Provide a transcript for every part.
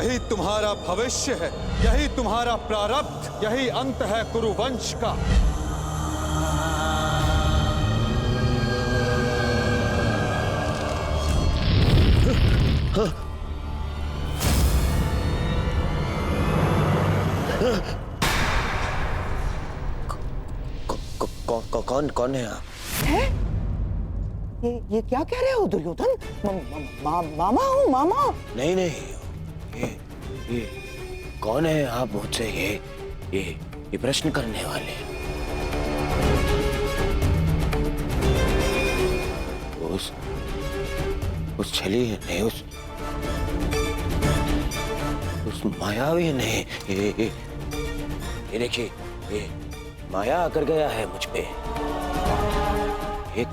यही तुम्हारा भविष्य है, यही तुम्हारा प्रारब्ध, यही अंत है कुरुवंश का। कौन है आप? है? ये क्या कह रहे हो दुर्योधन? मामा हूँ, मामा। नहीं नहीं, ये कौन है आप मुझसे ये प्रश्न करने वाले? उस छली ने, उस मायावी ने, ये देखिए, ये माया आकर गया है मुझ पे। एक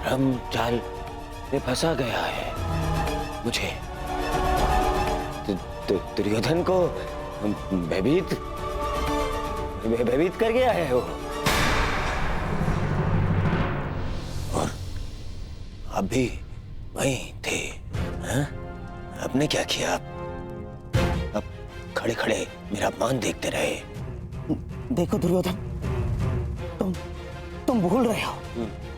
भ्रम जाल में फंसा गया है मुझे। दुर्योधन को भयभीत कर गया है वो। और आप भी वहीं थे, हाँ? आपने क्या किया? आप खड़े खड़े मेरा अपमान देखते रहे। देखो दुर्योधन, तुम भूल रहे हो,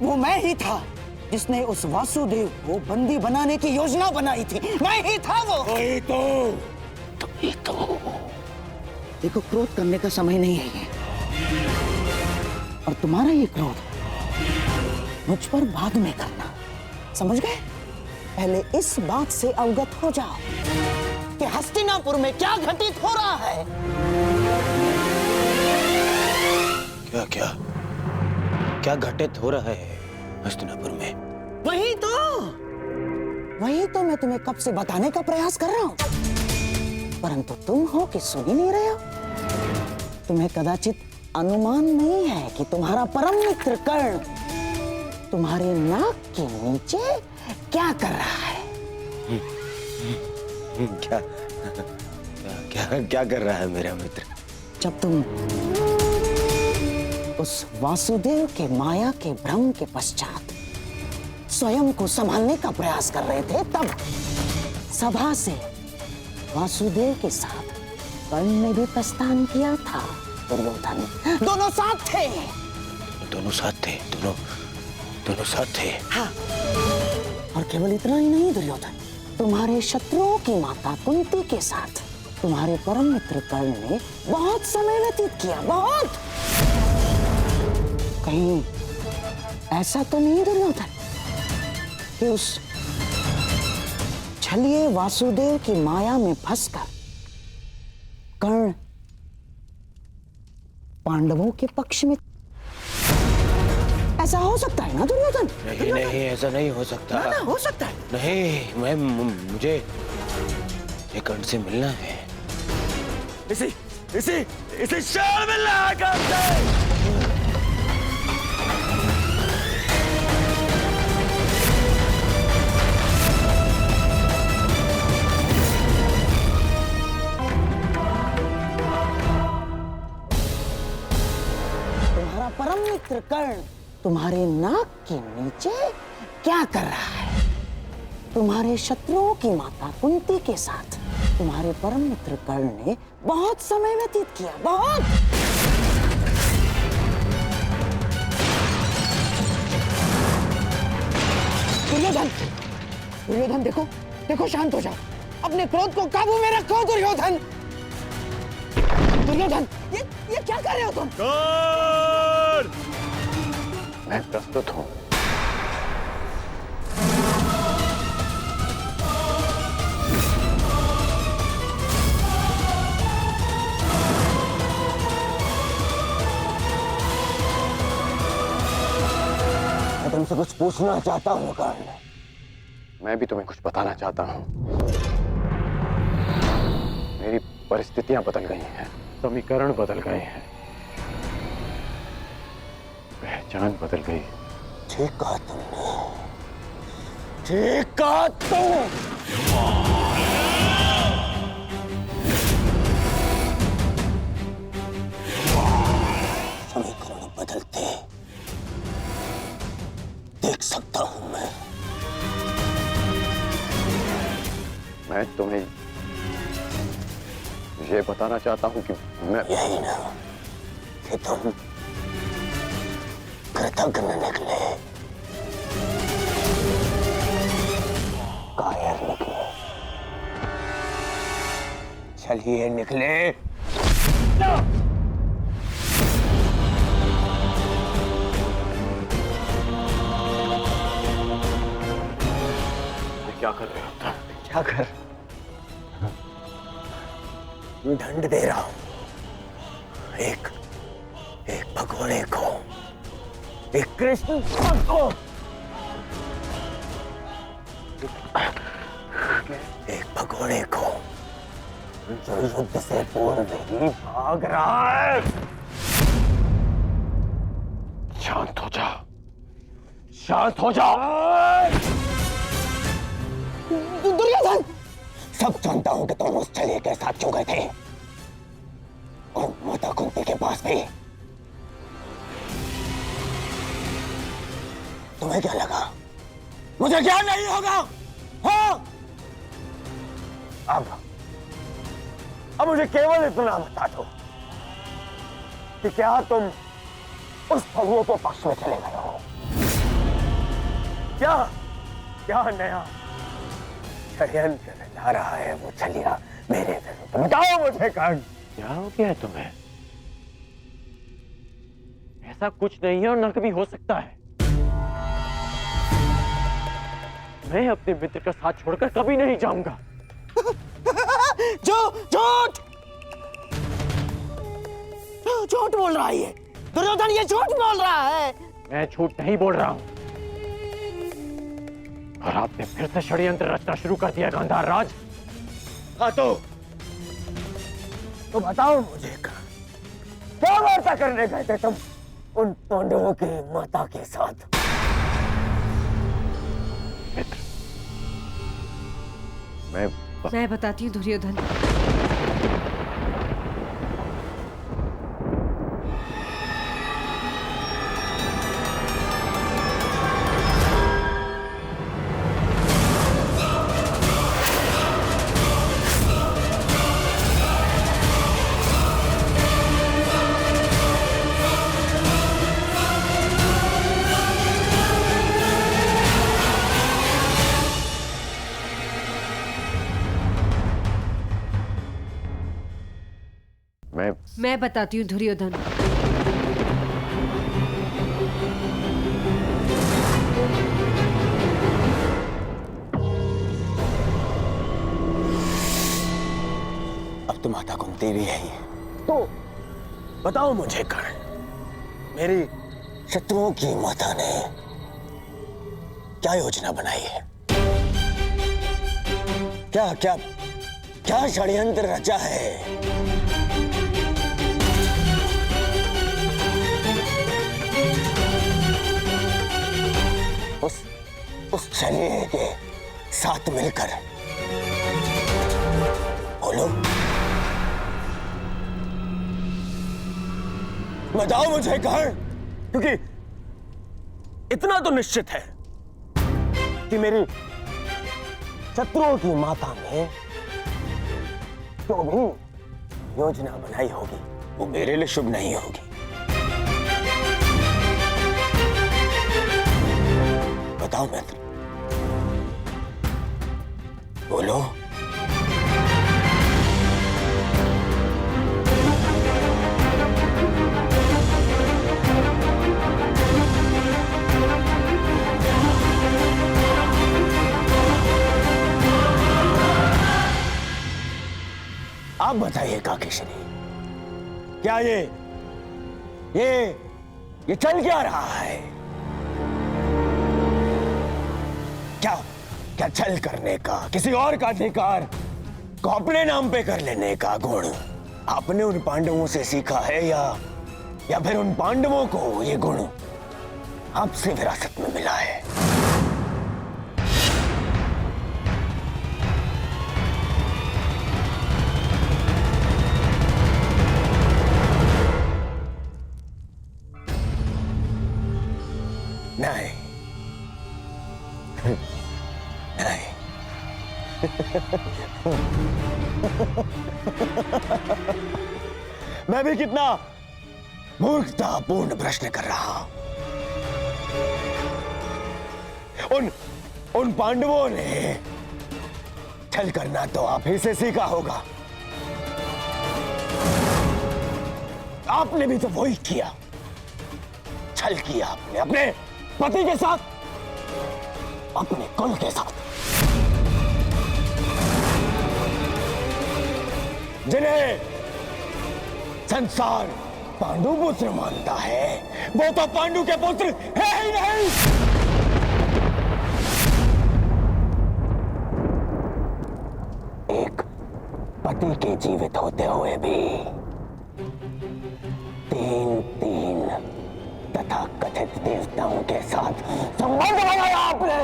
वो मैं ही था जिसने उस वासुदेव को बंदी बनाने की योजना बनाई थी। मैं ही था वो। ये तो देखो, क्रोध करने का समय नहीं है ये, और तुम्हारा ये क्रोध मुझ पर बाद में करना, समझ गए? पहले इस बात से अवगत हो जाओ कि हस्तिनापुर में क्या घटित हो रहा है। क्या घटित हो रहा है हस्तिनापुर में? वही तो मैं तुम्हें कब से बताने का प्रयास कर रहा हूं, परंतु तुम हो कि सुन ही नहीं रहे हो। तुम्हें कदाचित अनुमान नहीं है कि तुम्हारा परम मित्र कर्ण तुम्हारे नाक के नीचे क्या कर रहा है। क्या कर रहा है मेरा मित्र? जब तुम उस वासुदेव के माया के भ्रम के पश्चात स्वयं को संभालने का प्रयास कर रहे थे, तब सभा से वासुदेव के साथ कर्ण ने भी प्रस्थान किया था। दुर्योधन, दोनों साथ थे। दोनों साथ थे। हाँ, और केवल इतना ही नहीं दुर्योधन, तुम्हारे शत्रुओं की माता कुंती के साथ तुम्हारे परम मित्र कर्ण ने बहुत समय व्यतीत किया। बहुत। कहीं ऐसा तो नहीं दुर्योधन कि उस छलिए वासुदेव की माया में फंसकर कर्ण पांडवों के पक्ष में? ऐसा हो सकता है ना दुर्योधन? नहीं, ऐसा नहीं हो सकता। ना, हो सकता है। नहीं, मुझे कर्ण से मिलना है। इसी शाल मिलना है कर्ण से। परम मित्र कर्ण तुम्हारे नाक के नीचे क्या कर रहा है? तुम्हारे शत्रुओं की माता कुंती के साथ तुम्हारे परम मित्र कर्ण ने बहुत समय व्यतीत किया। बहुत। दुर्योधन, देखो, शांत हो जाओ। अपने क्रोध को काबू में रखो दुर्योधन। ये क्या कर रहे हो तुम? मैं प्रस्तुत हूं। मैं तुमसे कुछ पूछना चाहता हूं कर्ण। मैं भी तुम्हें कुछ बताना चाहता हूं। मेरी परिस्थितियां बदल गई हैं, समीकरण बदल गए हैं, पहचान बदल गई। ठीक कहा तुमने, ठीक कहा तुम। समीकरण बदलते देख सकता हूं मैं तुम्हें ये बताना चाहता हूं कि मैं यही ना कि तुम कृतज्ञ निकले, कायर निकले। चलिए निकले। क्या कर रहे हो तुम? क्या कर? दंड दे रहा हूं एक भगोड़े को, एक कृष्ण भक्त को, एक भगोड़े को जो युद्ध से पूर्व ही भाग रहा है। शांत हो जाओ, शांत हो जाओ। दुर्योधन, सब जानता हूं कि तुम उस छलिए के साथ क्यों गए थे, और माता कुंती के पास भी। तुम्हें क्या लगा मुझे क्या नहीं होगा? हाँ? अब मुझे केवल इतना बता दो कि क्या तुम उस छलिए के पक्ष में चले गए हो? क्या क्या नया षड्यंत्र रचा रहा है वो छलिया मेरे विरुद्ध? बताओ मुझे कर्ण। क्या हो गया है तुम्हें? ऐसा कुछ नहीं है और न कभी हो सकता है। मैं अपने मित्र का साथ छोड़कर कभी नहीं जाऊंगा। झूठ झूठ बोल रहा है ये दुर्योधन, ये झूठ बोल रहा है। मैं झूठ नहीं बोल रहा हूं, और आपने फिर से षड्यंत्र रचना शुरू कर दिया गांधार राज। हाँ तो बताओ मुझे क्या वार्ता करने गए थे तुम उन पांडवों की माता के साथ? मित्र, मैं बताती हूँ दुर्योधन। मैं बताती हूँ दुर्योधन। अब तो माता कुंती भी है ही। तो बताओ मुझे कर्ण, मेरी शत्रुओं की माता ने क्या योजना बनाई है? क्या क्या क्या षड्यंत्र रचा है? उस छलिए के साथ मिलकर बोलो, बताओ मुझे कर्ण, क्योंकि इतना तो निश्चित है कि मेरी शत्रुओं की माता ने जो भी योजना बनाई होगी वो मेरे लिए शुभ नहीं होगी। बताओ मित्र, बोलो। आप बताइए काकेश्वरी, क्या ये चल क्या रहा है? क्या छल करने का, किसी और का अधिकार को अपने नाम पे कर लेने का गुण आपने उन पांडवों से सीखा है, या फिर उन पांडवों को ये गुण आपसे विरासत में मिला है? नहीं नहीं, मैं भी कितना मूर्खतापूर्ण प्रश्न कर रहा हूं। उन पांडवों ने छल करना तो आप ही से सीखा होगा। आपने भी तो वही किया, छल किया आपने अपने पति के साथ, अपने कुल के साथ। जिन्हें संसार पांडु पुत्र मानता है वो तो पांडु के पुत्र है ही नहीं। एक पति के जीवित होते हुए भी तीन तथा कथित देवताओं के साथ संबंध बनाया आपने।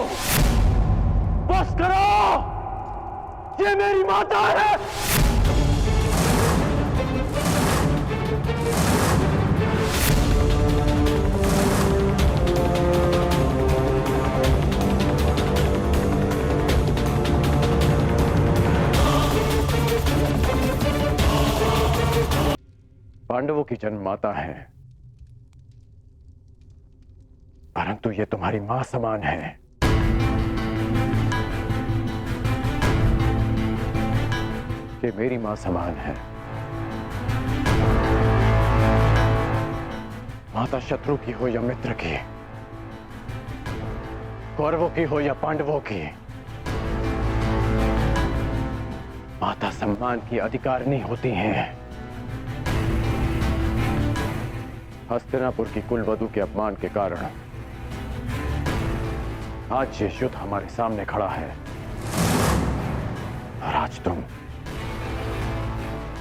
बस करो, ये मेरी माता है। पांडवों की जन्म माता है, परंतु ये तुम्हारी मां समान है। ये मेरी मां समान है। माता शत्रु की हो या मित्र की, कौरवों की हो या पांडवों की, माता सम्मान की अधिकारिणी होती हैं। हस्तिनापुर की कुलवधू के अपमान के कारण आज ये युद्ध हमारे सामने खड़ा है और आज तुम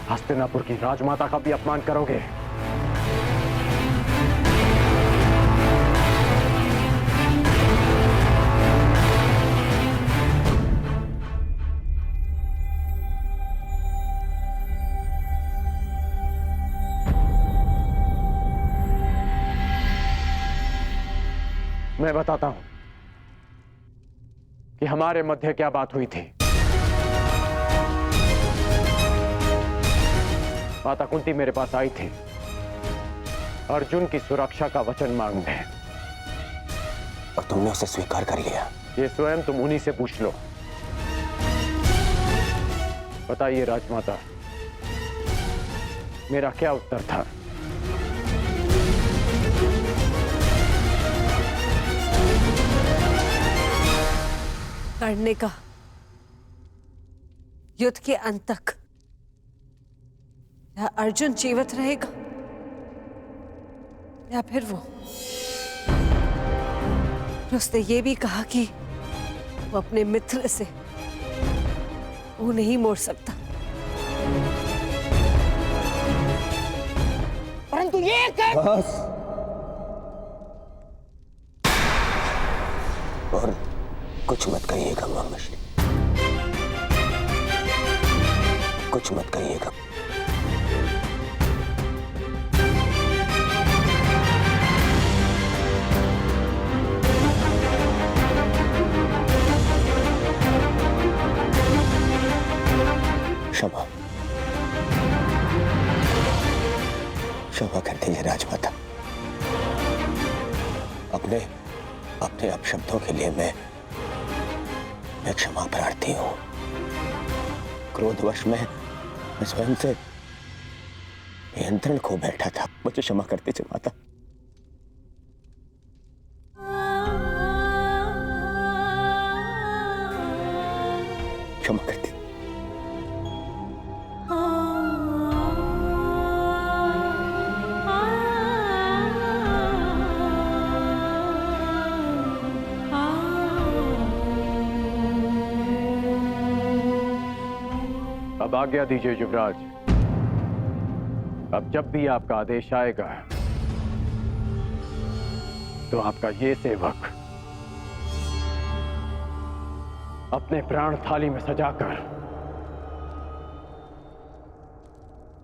हस्तिनापुर की राजमाता का भी अपमान करोगे। मैं बताता हूं कि हमारे मध्य क्या बात हुई थी। माता कुंती मेरे पास आई थी अर्जुन की सुरक्षा का वचन मांगने, और तुमने उसे स्वीकार कर लिया। ये स्वयं तुम उन्हीं से पूछ लो। बताइए राजमाता, मेरा क्या उत्तर था? करने का युद्ध के अंत तक या अर्जुन जीवित रहेगा या फिर उसने ये भी कहा कि वो अपने मित्र से वो नहीं मोड़ सकता। परंतु ये बस, और कुछ मत कहिएगा मामाश्री, कुछ मत कहिएगा। क्षमा, क्षमा कर दीजिए राजमाता। अपने अपशब्दों के लिए मैं क्षमा प्रार्थी हूं। क्रोधवश में मैं स्वयं से नियंत्रण खो बैठा था। मुझे क्षमा कर दीजिए माता। क्षमा कर दीजिए। अब आज्ञा दीजिए युवराज, अब जब भी आपका आदेश आएगा तो आपका ये सेवक अपने प्राण थाली में सजाकर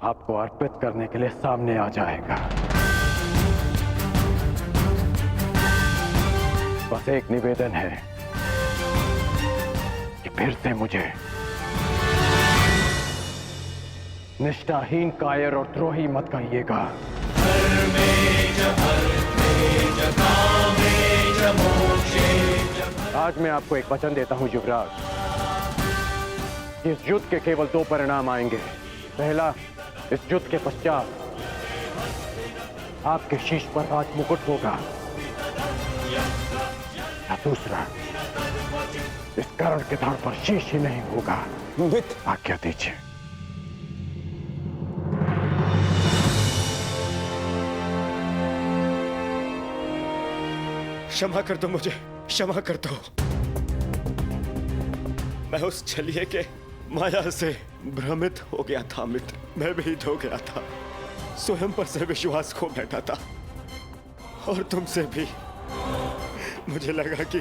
आपको अर्पित करने के लिए सामने आ जाएगा। बस एक निवेदन है कि फिर से मुझे निष्ठाहीन, कायर और द्रोही मत कहिएगा। आज मैं आपको एक वचन देता हूं युवराज। इस युद्ध के केवल दो परिणाम आएंगे। पहला, इस युद्ध के पश्चात आपके शीश पर राज मुकुट होगा, या दूसरा, इस कर्ण के धड़ पर शीश ही नहीं होगा। मित्र, आज्ञा दीजिए। क्षमा कर दो मुझे, क्षमा कर दो। मैं उस छलिए के माया से भ्रमित हो गया था मित्र, मैं भीत हो गया था, स्वयं पर से विश्वास खो बैठा था, और तुमसे भी। मुझे लगा कि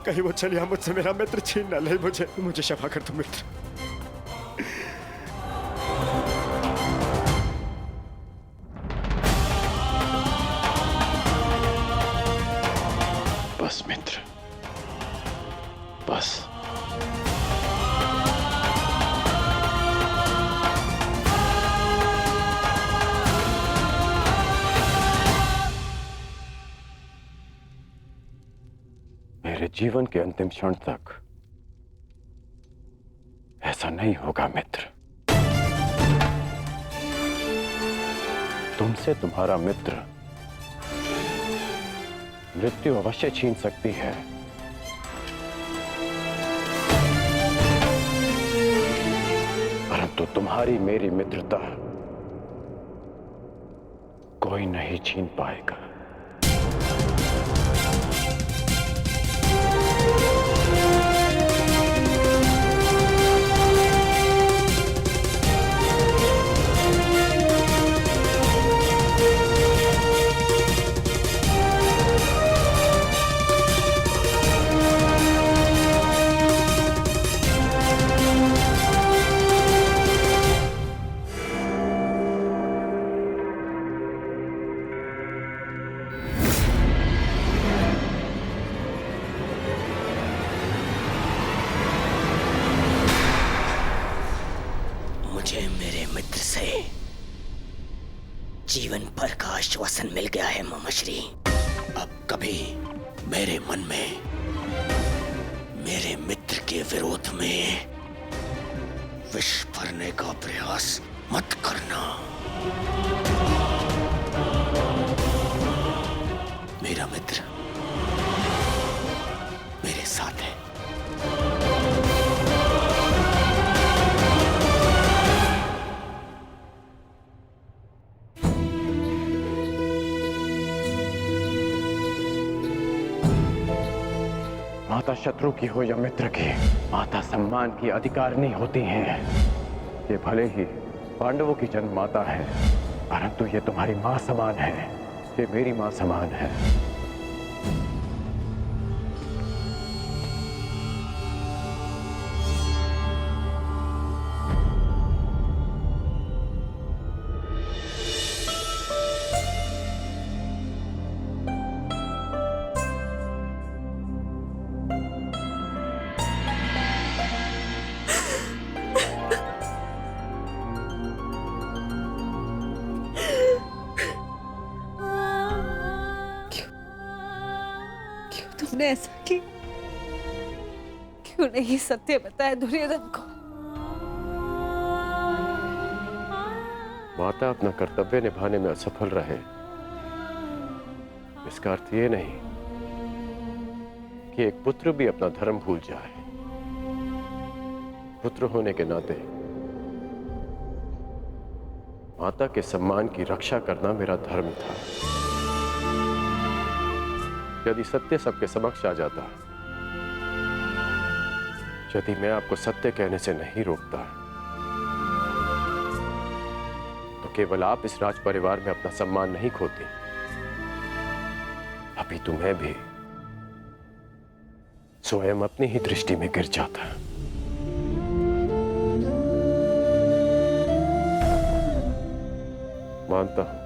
कहीं वो छलिया मुझसे मेरा मित्र छीन न ले। मुझे क्षमा कर दो मित्र। बस मित्र, बस। मेरे जीवन के अंतिम क्षण तक ऐसा नहीं होगा मित्र। तुमसे तुम्हारा मित्र मृत्यु अवश्य छीन सकती है, परंतु तुम्हारी मेरी मित्रता कोई नहीं छीन पाएगा। मुझे मेरे मित्र से जीवन भर का आश्वासन मिल गया है मामाश्री। अब कभी मेरे मन में मेरे मित्र के विरोध में विष भरने का प्रयास मत करना। मेरा मित्र मेरे साथ है। माता शत्रु की हो या मित्र की, माता सम्मान की अधिकारिणी होती हैं। ये भले ही पांडवों की जन्म माता है, परंतु ये तुम्हारी मां समान है, ये मेरी मां समान है। तुमने ऐसा क्यों नहीं सत्य बताया दुर्योधन को? माता अपना कर्तव्य निभाने में असफल रहे, इसका अर्थ ये नहीं कि एक पुत्र भी अपना धर्म भूल जाए। पुत्र होने के नाते माता के सम्मान की रक्षा करना मेरा धर्म था। यदि सत्य सबके समक्ष आ जाता, यदि मैं आपको सत्य कहने से नहीं रोकता, तो केवल आप इस राज परिवार में अपना सम्मान नहीं खोती, अभी तुम्हें भी स्वयं अपनी ही दृष्टि में गिर जाता। मानता हूं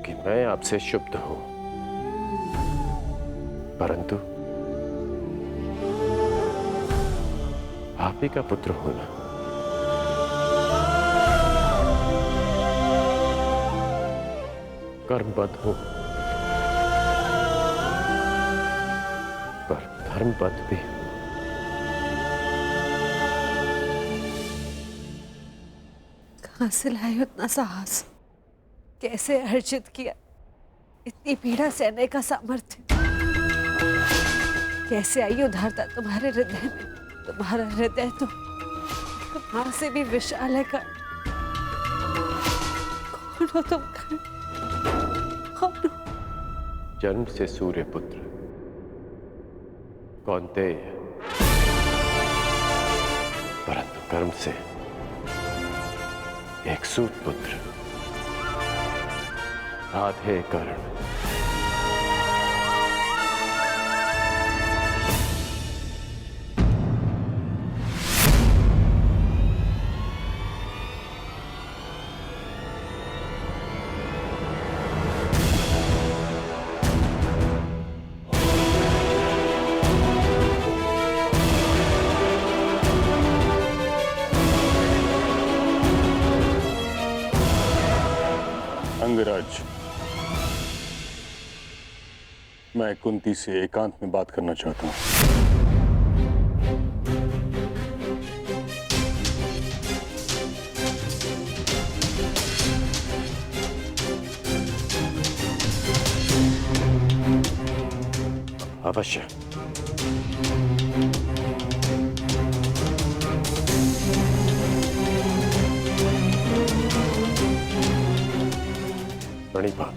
कि मैं आपसे शुद्ध हूं, परंतु आप ही का पुत्र होना कर्मबद्ध हो, पर धर्मबद्ध भी। कहां से लाए उतना साहस? कैसे अर्जित किया इतनी पीड़ा सहने का सामर्थ्य? कैसे आई उदारता तुम्हारे हृदय में? तुम्हारा हृदय तो मां से भी विशाल है। कौन हो तुम? कौन हो? जन्म से सूर्य पुत्र कौन्तेय, परंतु कर्म से एक सूत पुत्र राधे कर्ण। अंगराज, मैं कुंती से एकांत में बात करना चाहता हूं। अवश्य। प्रणिपा।